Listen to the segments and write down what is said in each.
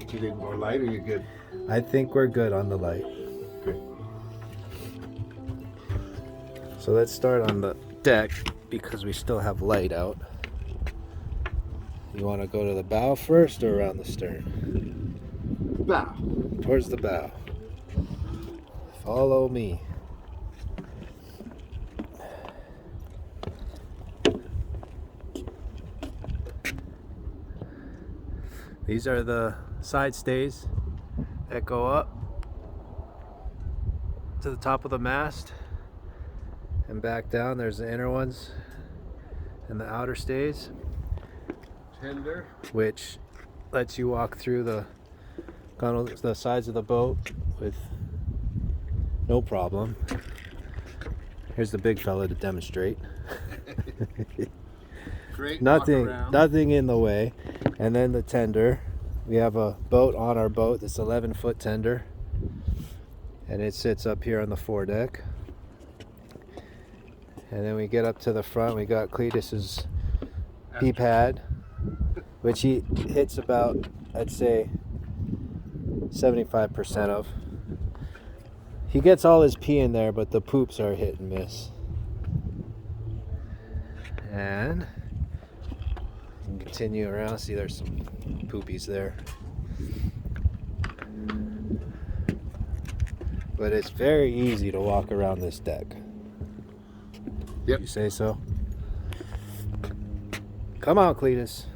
You need more light, or you good? I think we're good on the light. Okay. So let's start on the deck because we still have light out. You want to go to the bow first or around the stern? Bow. Towards the bow. Follow me. These are the side stays that go up to the top of the mast and back down. There's the inner ones and the outer stays, Tender. which lets you walk through the sides of the boat with no problem. Here's the big fella to demonstrate. Great. Nothing in the way. And then the tender. We have a boat on our boat that's 11-foot tender, and it sits up here on the foredeck. And then we get up to the front. We got Cletus's pee pad, which he hits about, I'd say, 75% of. He gets all his pee in there, but the poops are hit and miss. And you can continue around. See, there's some poopies there. But it's very easy to walk around this deck. Yep. You say so? Come on, Cletus.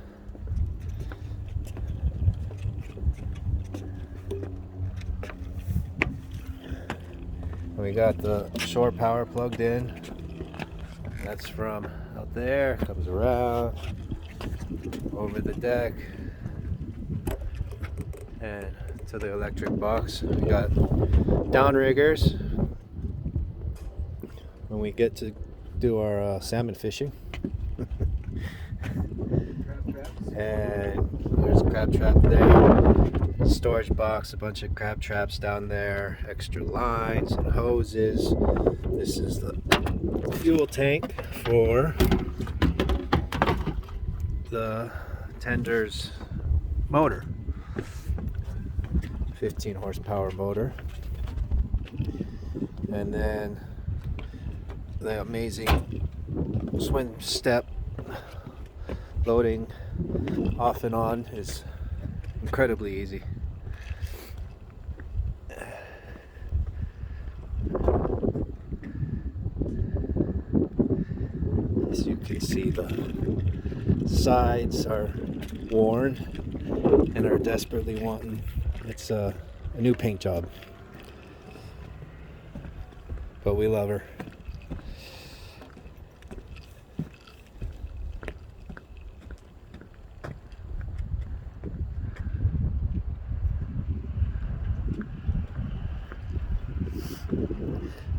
We got the shore power plugged in. That's from out there, comes around over the deck and to the electric box. We got downriggers when we get to do our salmon fishing. And there's a crab trap there, storage box, a bunch of crab traps down there, extra lines and hoses. This is the fuel tank for the tender's motor, 15 horsepower motor. And then the amazing swim step loading off and on is incredibly easy. As you can see, the sides are worn and are desperately wanting. It's a new paint job, but we love her.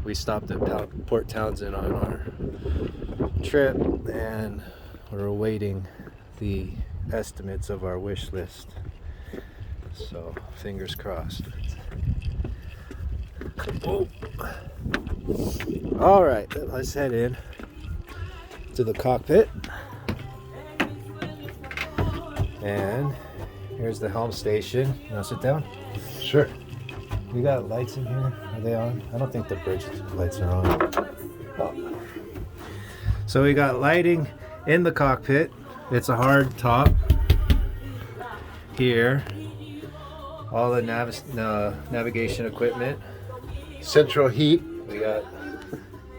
We stopped at Port Townsend on our trip, and we're awaiting the estimates of our wish list. So fingers crossed. Oh. All right, let's head in to the cockpit. And here's the helm station. You want to sit down? Sure. We got lights in here. Are they on? I don't think the bridge lights are on. Oh. So we got lighting in the cockpit. It's a hard top here. All the navigation equipment. Central heat. We got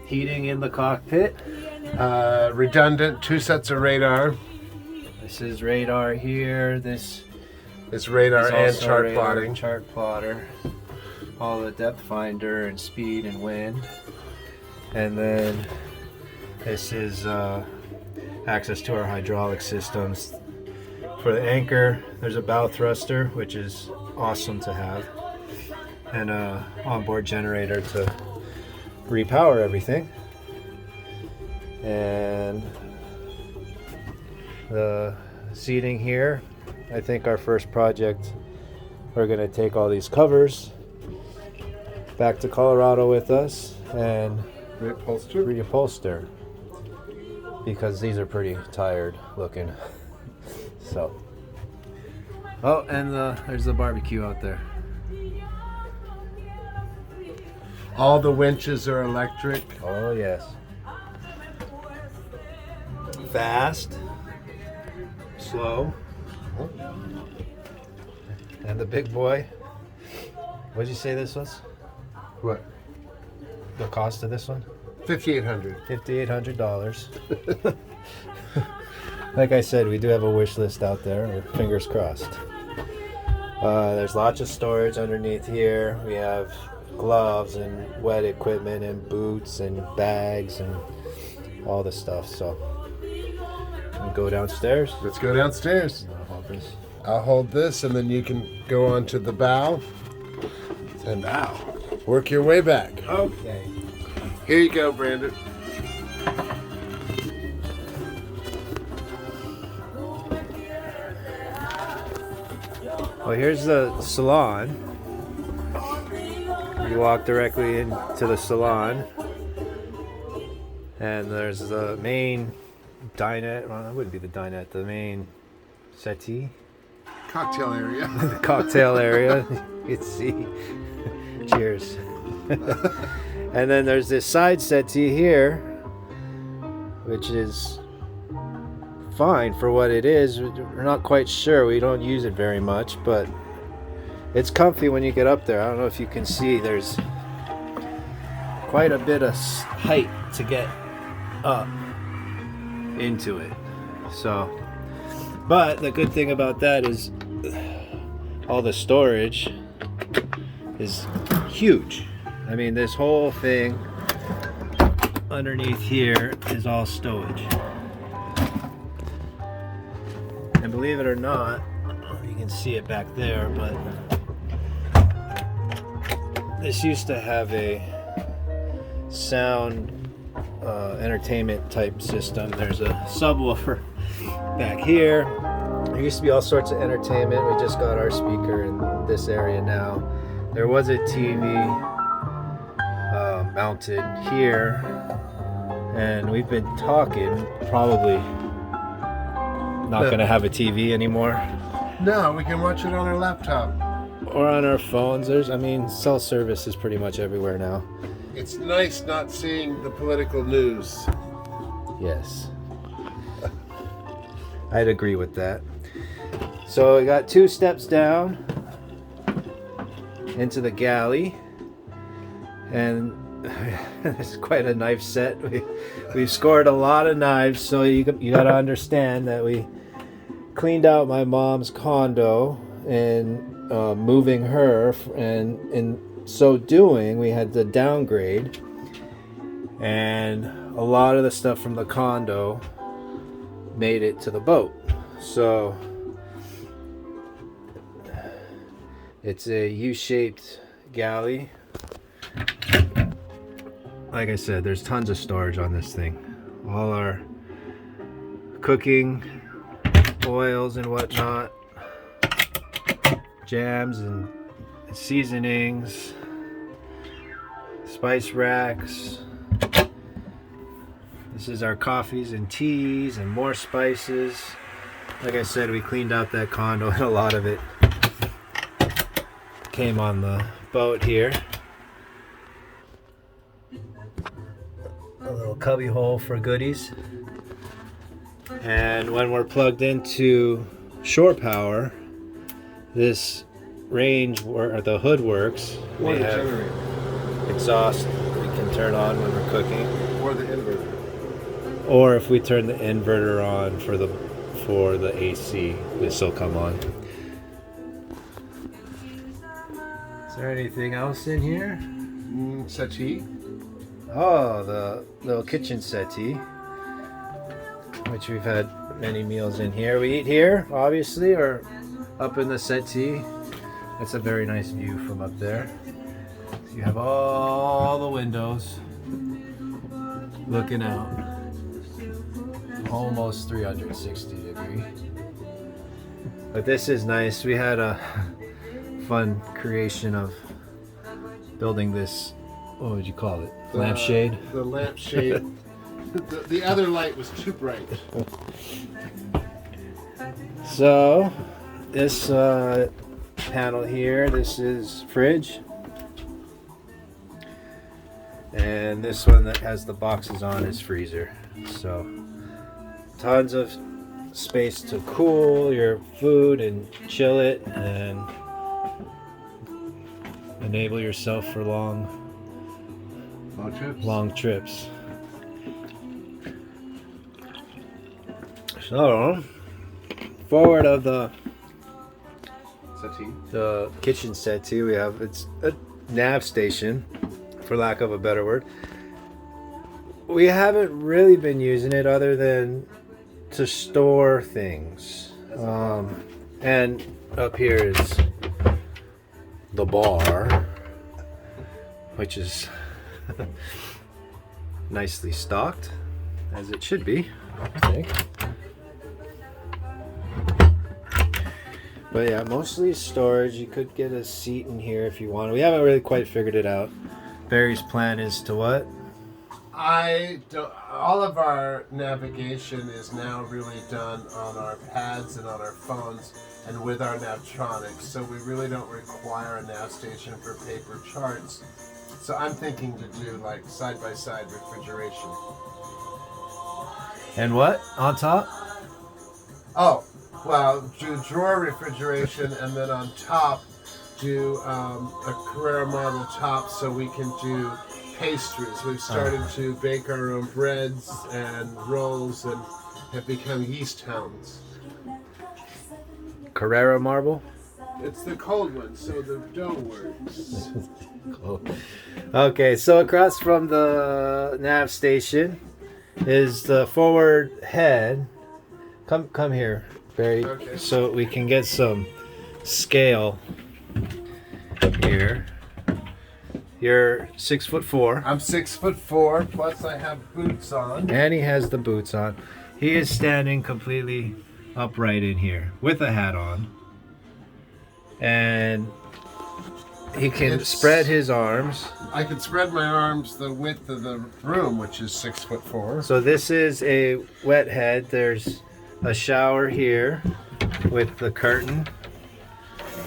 heating in the cockpit. Redundant. 2 sets of radar. This is radar here. This It's radar is and also chart radar plotting. and chart plotter. All the depth finder and speed and wind. And then this is access to our hydraulic systems. For the anchor, there's a bow thruster, which is awesome to have, and a onboard generator to repower everything. And the seating here, I think our first project, we're going to take all these covers back to Colorado with us and reupholster because these are pretty tired looking. So Oh, and there's the barbecue out there. All the winches are electric. Oh, yes. Fast. Slow. And the big boy. What'd you say this was? What? The cost of this one? $5,800. $5,800. Like I said, we do have a wish list out there. Fingers crossed. There's lots of storage underneath here. We have gloves and wet equipment and boots and bags and all the stuff. So we go downstairs. Let's go downstairs. I'll hold this. I'll hold this, and then you can go on to the bow. And work your way back. Okay. Here you go, Brandon. Well, here's the salon. You walk directly into the salon, and there's the main dinette. Well, it wouldn't be the dinette. The main settee. Cocktail area. The cocktail area. You can see. Cheers. And then there's this side settee here, which is fine for what it is. We're not quite sure. We don't use it very much, but it's comfy when you get up there. I don't know if you can see. There's quite a bit of height to get up into it. So, but the good thing about that is all the storage is huge. I mean, this whole thing underneath here is all stowage. And believe it or not, you can see it back there, but this used to have a sound entertainment type system. There's a subwoofer back here. There used to be all sorts of entertainment. We just got our speaker in this area now. There was a TV mounted here, and we've been talking probably not going to have a TV anymore. No, we can watch it on our laptop. Or on our phones. Cell service is pretty much everywhere now. It's nice not seeing the political news. Yes. I'd agree with that. So we got 2 steps down into the galley, and it's quite a knife set. We've scored a lot of knives, so you got to understand that we cleaned out my mom's condo and moving her, and in so doing we had to downgrade, and a lot of the stuff from the condo made it to the boat. So it's a U-shaped galley. Like I said, there's tons of storage on this thing. All our cooking oils and whatnot, jams and seasonings, spice racks. This is our coffees and teas and more spices. Like I said, we cleaned out that condo, and a lot of it came on the boat here. A little cubby hole for goodies. And when we're plugged into shore power, this range where the hood works, we have exhaust we can turn on when we're cooking. Or the inverter. Or if we turn the inverter on for the AC, this will come on. Is there anything else in here? Settee. Oh, the little kitchen settee, which we've had many meals in here. We eat here, obviously, or up in the settee. That's a very nice view from up there. You have all the windows looking out. Almost 360 degree. But this is nice. We had a fun creation of building this, what would you call it? Lampshade? The lampshade. the other light was too bright. So, this panel here, this is fridge. And this one that has the boxes on is freezer. So tons of space to cool your food and chill it and enable yourself for long trips. So forward of the kitchen settee, we have, it's a nav station, for lack of a better word. We haven't really been using it other than to store things. And up here is the bar, which is nicely stocked, as it should be, I think. But yeah, mostly storage. You could get a seat in here if you want. We haven't really quite figured it out. Barry's plan is to what? All of our navigation is now really done on our pads and on our phones and with our Navtronics, so we really don't require a nav station for paper charts. So I'm thinking to do like side-by-side refrigeration. And what on top? Oh, well, do drawer refrigeration and then on top do a Carrera marble top so we can do pastries. We've started to bake our own breads and rolls and have become yeast hounds. Carrera marble? It's the cold one, so the dough works. Cool. Okay, so across from the nav station is the forward head. Come here, Barry, Okay. so we can get some scale here. You're 6'4". I'm 6'4", plus I have boots on. And he has the boots on. He is standing completely upright in here with a hat on. And he can spread his arms. I can spread my arms the width of the room, which is 6'4". So this is a wet head. There's a shower here with the curtain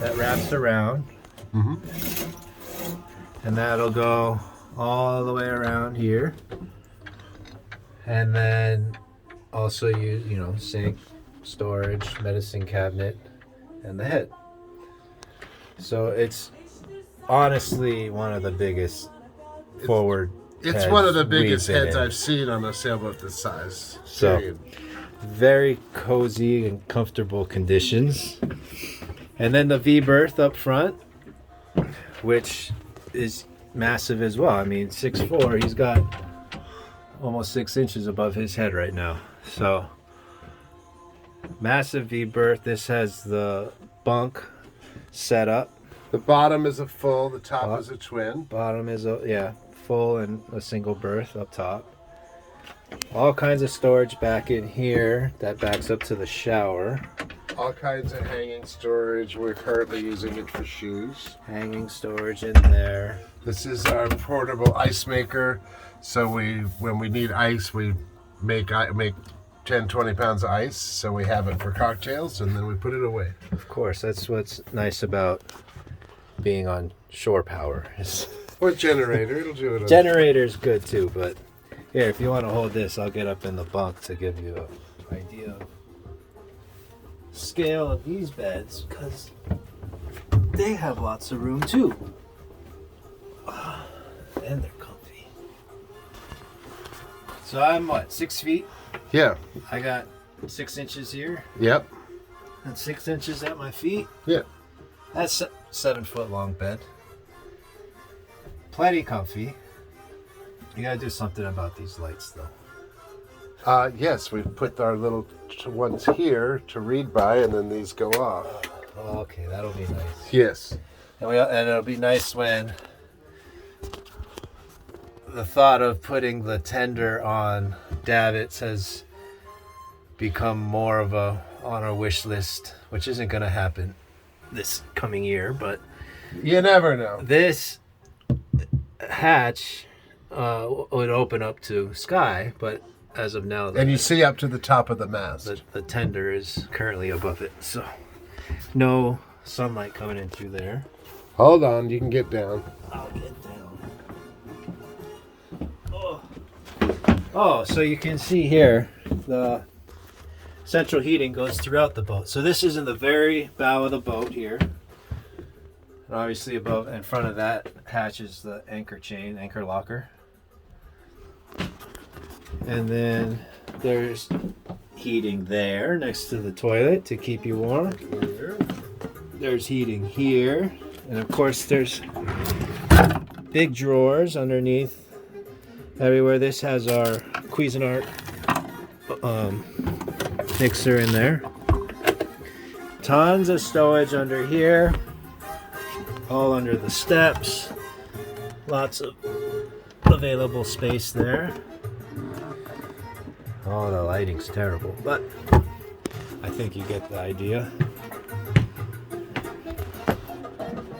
that wraps around. Mm-hmm. And that'll go all the way around here. And then also use, sink, storage, medicine cabinet, and the head. So it's honestly one of the biggest forward It's heads one of the biggest we've been heads in. I've seen on a sailboat this size. So, Period. very cozy and comfortable conditions. And then the V berth up front, which is massive as well. I mean, 6'4", he's got almost 6 inches above his head right now. So, massive V berth. This has the bunk set up. The bottom is a full, the top is a twin. Bottom is full and a single berth up top. All kinds of storage back in here that backs up to the shower. All kinds of hanging storage. We're currently using it for shoes. Hanging storage in there. This is our portable ice maker. So when we need ice, we make 10, 20 pounds of ice. So we have it for cocktails and then we put it away. Of course, that's what's nice about being on shore power. Or generator, it'll do it. Generator's good too, but here, if you want to hold this, I'll get up in the bunk to give you an idea of scale of these beds, because they have lots of room too. And they're comfy. So I'm 6 feet? Yeah. I got 6 inches here. Yep. And 6 inches at my feet. Yeah. That's 7 foot long bed. Plenty comfy. You gotta do something about these lights though. Yes, we put our little ones here to read by, and then these go off. Okay, that'll be nice. Yes. And it'll be nice when the thought of putting the tender on davits has become more of on our wish list, which isn't going to happen this coming year, but You never know. this hatch would open up to sky, but as of now, And you see up to the top of the mast. the tender is currently above it. So no sunlight coming in through there. Hold on, you can get down. I'll get down. Oh, so you can see here the central heating goes throughout the boat. So this is in the very bow of the boat here. And obviously above in front of that hatch is the anchor chain, anchor locker. And then there's heating there next to the toilet to keep you warm. There's heating here. And of course there's big drawers underneath everywhere. This has our Cuisinart mixer in there. Tons of stowage under here. All under the steps. Lots of available space there. Oh, the lighting's terrible, but I think you get the idea.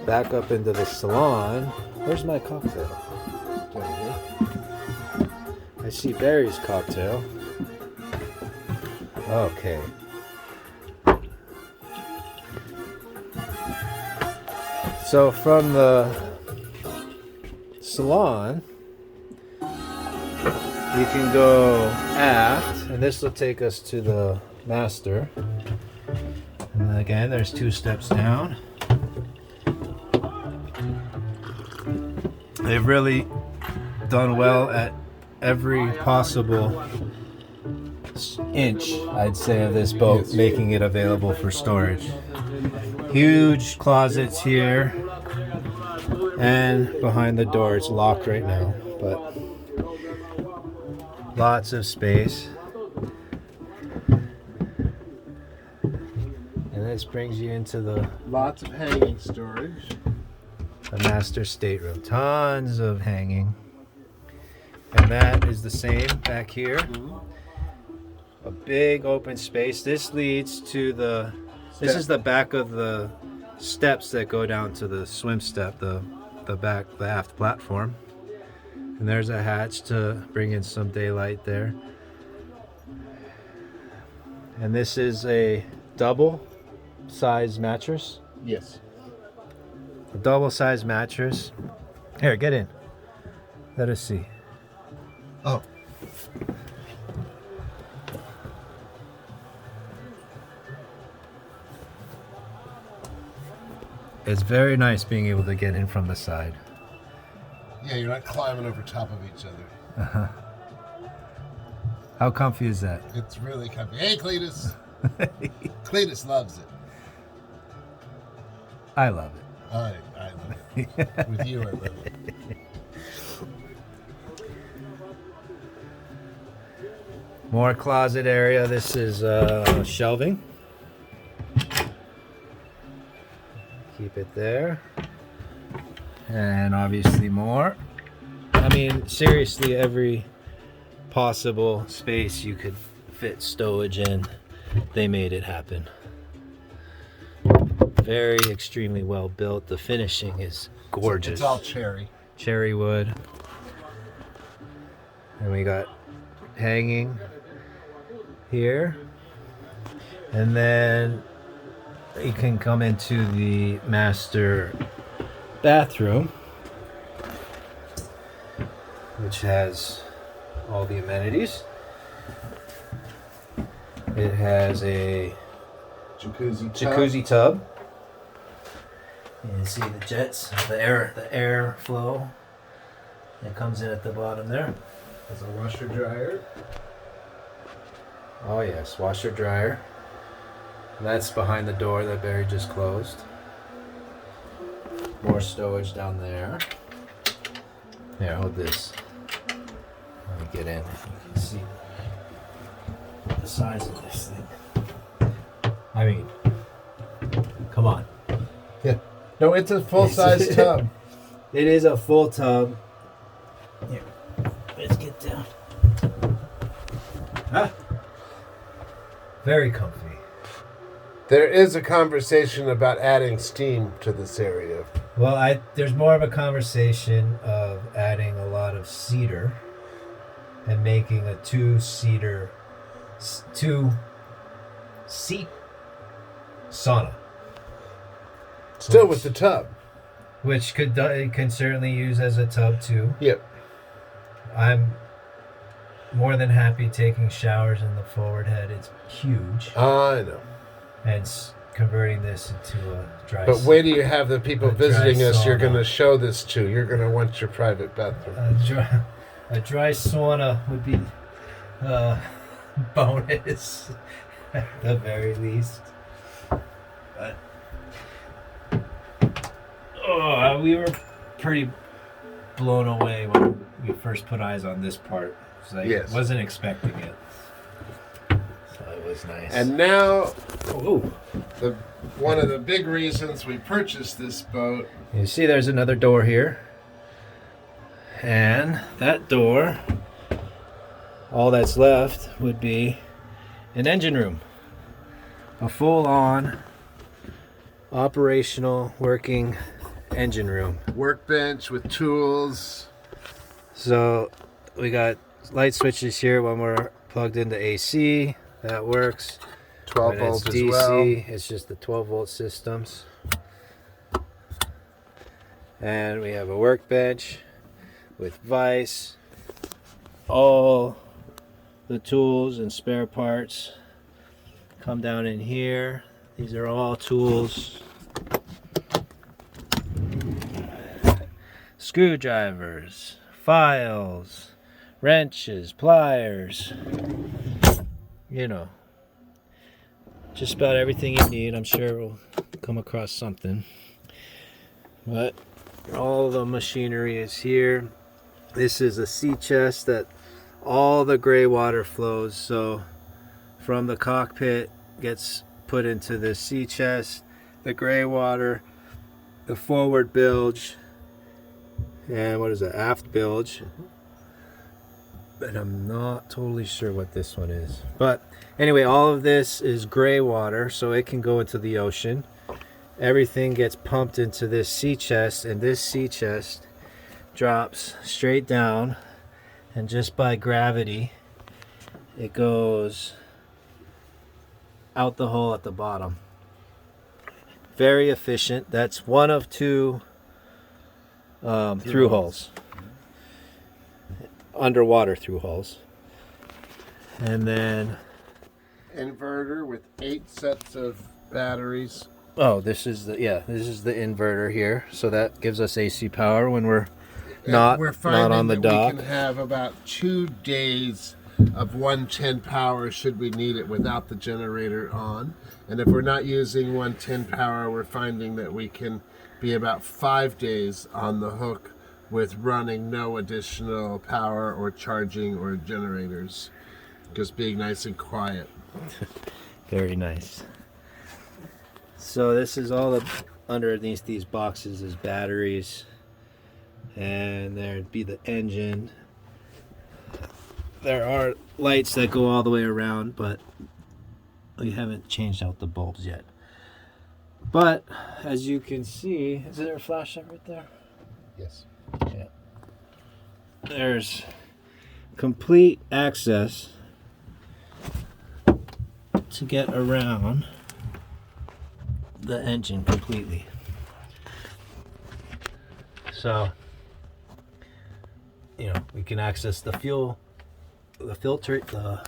Back up into the salon. Where's my cocktail? Down here. I see Barry's cocktail. Okay. So from the salon, you can go aft, and this will take us to the master. And again, there's 2 steps down. They've really done well at every possible inch, I'd say, of this boat, making it available for storage. Huge closets here, and behind the door, it's locked right now, but lots of space. And this brings you into the Lots of hanging storage. master stateroom. Tons of hanging. And that is the same back here. A big open space. This leads to the... This is the back of the steps that go down to the swim step, the aft platform. And there's a hatch to bring in some daylight there. And this is a double size mattress. Yes. A double size mattress. Here, get in. Let us see. Oh. It's very nice being able to get in from the side. Yeah, you're not climbing over top of each other. How comfy is that? It's really comfy. Hey, Cletus. Cletus loves it. I love it. I love it. With you, I love it. More closet area. This is shelving. Keep it there. And obviously more. I mean, seriously, every possible space you could fit stowage in, they made it happen. Very extremely well built. The finishing is gorgeous. It's all cherry. Cherry wood. And we got hanging here. And then you can come into the master bathroom, which has all the amenities. It has a jacuzzi tub. You can see the jets, the air flow that comes in at the bottom there. There's a washer dryer. Oh yes, washer dryer. And that's behind the door that Barry just closed. More stowage down there. Here, hold this. Let me get in. You can see the size of this thing. I mean, come on. Yeah. No, it's a full-size tub. It is a full tub. Here, let's get down. Huh? Very comfy. There is a conversation about adding steam to this area. Well, there's more of a conversation of adding a lot of cedar and making a two-seat sauna. Still with the tub. Which it can certainly use as a tub too. Yep. I'm more than happy taking showers in the forward head. It's huge. I know. And converting this into a dry. But wait till you have the people visiting us. Sauna. You're going to show this to. You're going to want your private bathroom. A dry sauna would be bonus at the very least. But we were pretty blown away when we first put eyes on this part. Yes. Wasn't expecting it. So it was nice. And now, one of the big reasons we purchased this boat. You see there's another door here. And that door, all that's left would be an engine room. A full-on operational working engine room. Workbench with tools. So we got light switches here when we're plugged into AC. That works. 12 when volts it's as DC, well. it's just the 12 volt systems. And we have a workbench with vise. All the tools and spare parts come down in here. These are all tools. Screwdrivers, files, wrenches, pliers, you know, just about everything you need. I'm sure we'll come across something, but all the machinery is here. This is a sea chest that all the gray water flows, so from the cockpit gets put into the sea chest, the gray water, the forward bilge, and what is it, aft bilge. But I'm not totally sure what this one is. But anyway, all of this is gray water, so it can go into the ocean. Everything gets pumped into this sea chest, and this sea chest drops straight down, and just by gravity it goes out the hole at the bottom. Very efficient. That's one of two through holes, underwater through holes. And then inverter with 8 sets of batteries. This is the inverter here, so that gives us AC power when we're not on the dock. We can have about 2 days of 110 power should we need it without the generator on. And if we're not using 110 power, we're finding that we can be about 5 days on the hook with running no additional power or charging or generators, just being nice and quiet. Very nice. So this is all underneath these boxes is batteries, and there'd be the engine. There are lights that go all the way around, but we haven't changed out the bulbs yet. But as you can see, is there a flashlight right there? Yes. Yeah. There's complete access to get around the engine completely. So, we can access the fuel, the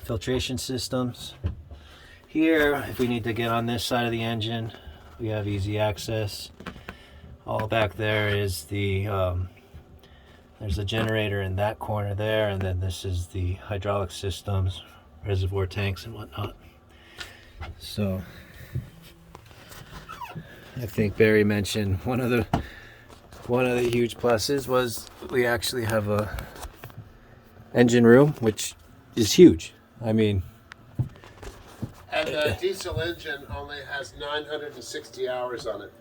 filtration systems. Here, if we need to get on this side of the engine, we have easy access. All back there is the there's a generator in that corner there, and then this is the hydraulic systems, reservoir tanks and whatnot. So I think Barry mentioned one of the huge pluses was we actually have a engine room, which is huge. I mean, and the diesel engine only has 960 hours on it,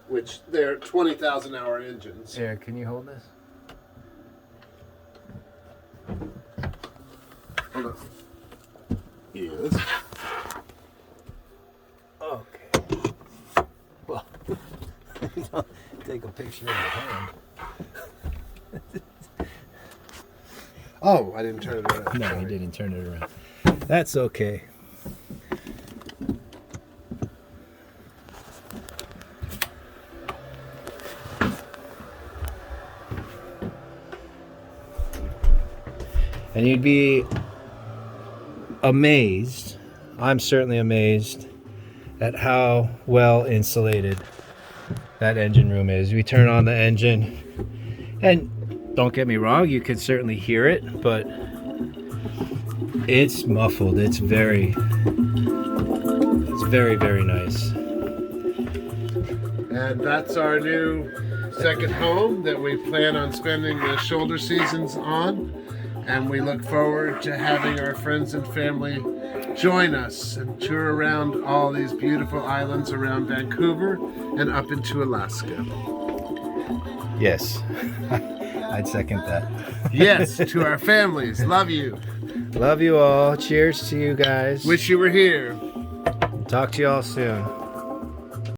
which they're 20,000 hour engines. Here, can you hold this? Hold on. Yes. Okay. Well, take a picture of your hand. Oh, I didn't turn it around. No, you didn't turn it around. That's okay. And you'd be amazed, I'm certainly amazed, at how well insulated that engine room is. We turn on the engine, and don't get me wrong, you could certainly hear it, but it's muffled. It's very, very nice. And that's our new second home that we plan on spending the shoulder seasons on. And we look forward to having our friends and family join us and tour around all these beautiful islands around Vancouver and up into Alaska. Yes, I'd second that. Yes, to our families. Love you. Love you all. Cheers to you guys. Wish you were here. Talk to you all soon.